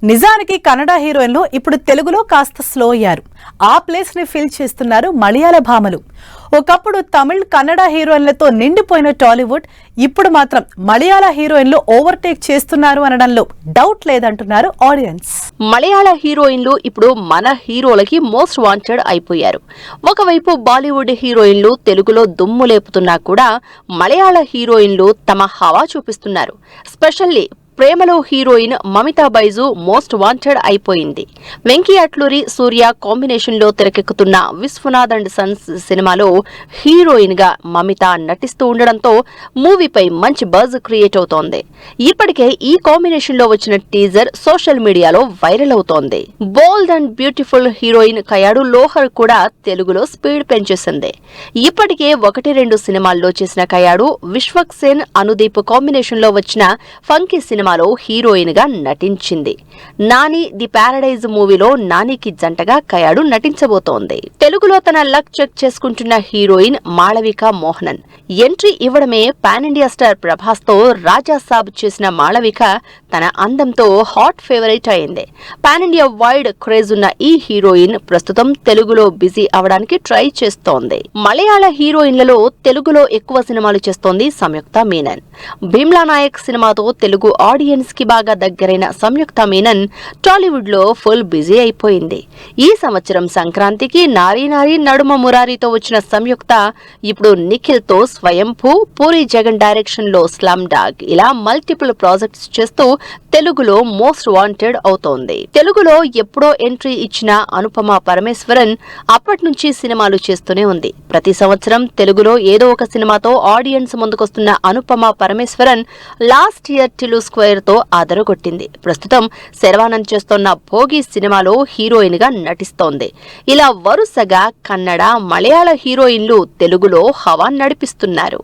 నిజానికి కన్నడ హీరోయిన్లు ఇప్పుడు తెలుగులో కాస్త స్లో అయ్యారు. ఆ ప్లేస్ ని ఫిల్ చేస్తున్నారు మలయాళ భామలు. ఒకప్పుడు తమిళ్ కన్నడ హీరోయిన్లతో నిండిపోయిన టాలీవుడ్ ఇప్పుడు మాత్రం మలయాళ హీరోయిన్లు ఓవర్టేక్ చేస్తున్నారు అనడంలో డౌట్ లేదంటున్నారు ఆడియన్స్. మలయాళ హీరోయిన్లు ఇప్పుడు మన హీరోలకి మోస్ట్ వాంటెడ్ అయిపోయారు. ఒకవైపు బాలీవుడ్ హీరోయిన్లు తెలుగులో దుమ్ము లేపుతున్నా కూడా మలయాళ హీరోయిన్లు తమ హవా చూపిస్తున్నారు. స్పెషల్లీ ప్రేమలో heroine Mamitha Baiju most wanted అయిపోయింది. వెంకీ అట్లూరి సూర్య కాంబినేషన్ లో తెరకెక్కుతున్న విశ్వనాథ్ అండ్ సన్స్ సినిమాలో హీరోయిన్ గా మమిత నటిస్తూ ఉండడంతో మూవీపై మంచి బజ్ క్రియేట్ అవుతోంది. ఇప్పటికే ఈ కాంబినేషన్ లో వచ్చిన టీజర్ సోషల్ మీడియాలో వైరల్ అవుతోంది. Bold and beautiful heroine Kayadu Lohar కూడా తెలుగులో స్పీడ్ పెంచేసింది. ఇప్పటికే 1-2 సినిమాల్లో చేసిన కయాడు విశ్వక్ సేన్ అనుదీప్ కాంబినేషన్ లో వచ్చిన ఫంకీ సినిమాలో హీరోయిన్ గా నటించింది. నాని ది ప్యారడైజ్ మూవీలో నానికి జంటగా కయాడు నటించబోతోంది. తెలుగులో తన లక్ చెక్ చేసుకుంటున్న హీరోయిన్ మాళవిక మోహనన్ ఎంట్రీ ఇవ్వడమే పాన్ ఇండియా స్టార్ ప్రభాస్ తో రాజా సాబ్ చేసిన మాళవిక తన అందంతో హాట్ ఫేవరెట్ అయింది. పాన్ ఇండియా వైడ్ క్రేజ్ ఉన్న ఈ హీరోయిన్ ప్రస్తుతం తెలుగులో బిజీ అవడానికి ట్రై చేస్తోంది. మలయాళ హీరోయిన్లలో తెలుగులో ఎక్కువ సినిమాలు చేస్తోంది సంయుక్త మీనన్. భీమ్లా నాయక్ సినిమాతో తెలుగు ఆడియన్స్ కి బాగా దగ్గరైన సంయుక్త మీనన్ టాలీవుడ్ లో ఫుల్ బిజీ అయిపోయింది. ఈ సంవత్సరం సంక్రాంతికి నారీ నారీ నడుమ మురారితో వచ్చిన సంయుక్త ఇప్పుడు నిఖిల్ తో స్వయంభూ, పూరి జగన్ డైరెక్షన్ లో స్లమ్ డాగ్ ఇలా మల్టిపుల్ ప్రాజెక్ట్స్ చేస్తూ తెలుగులో మోస్ట్ వాంటెడ్ అవుతోంది. తెలుగులో ఎప్పుడో ఎంట్రీ ఇచ్చిన అనుపమ పరమేశ్వరన్ అప్పటి నుంచి సినిమాలు చేస్తూనే ఉంది. ప్రతి సంవత్సరం తెలుగులో ఏదో ఒక సినిమాతో ఆడియన్స్ ముందుకొస్తున్న Anupama Parameswaran last year Tillu square తో ఆదరగొట్టింది. ప్రస్తుతం శర్వానంద్ చేస్తోన్న భోగి సినిమాలో హీరోయిన్ గా నటిస్తోంది. ఇలా వరుసగా కన్నడ, మలయాళ హీరోయిన్లు తెలుగులో హవా నడిపిస్తున్నారు.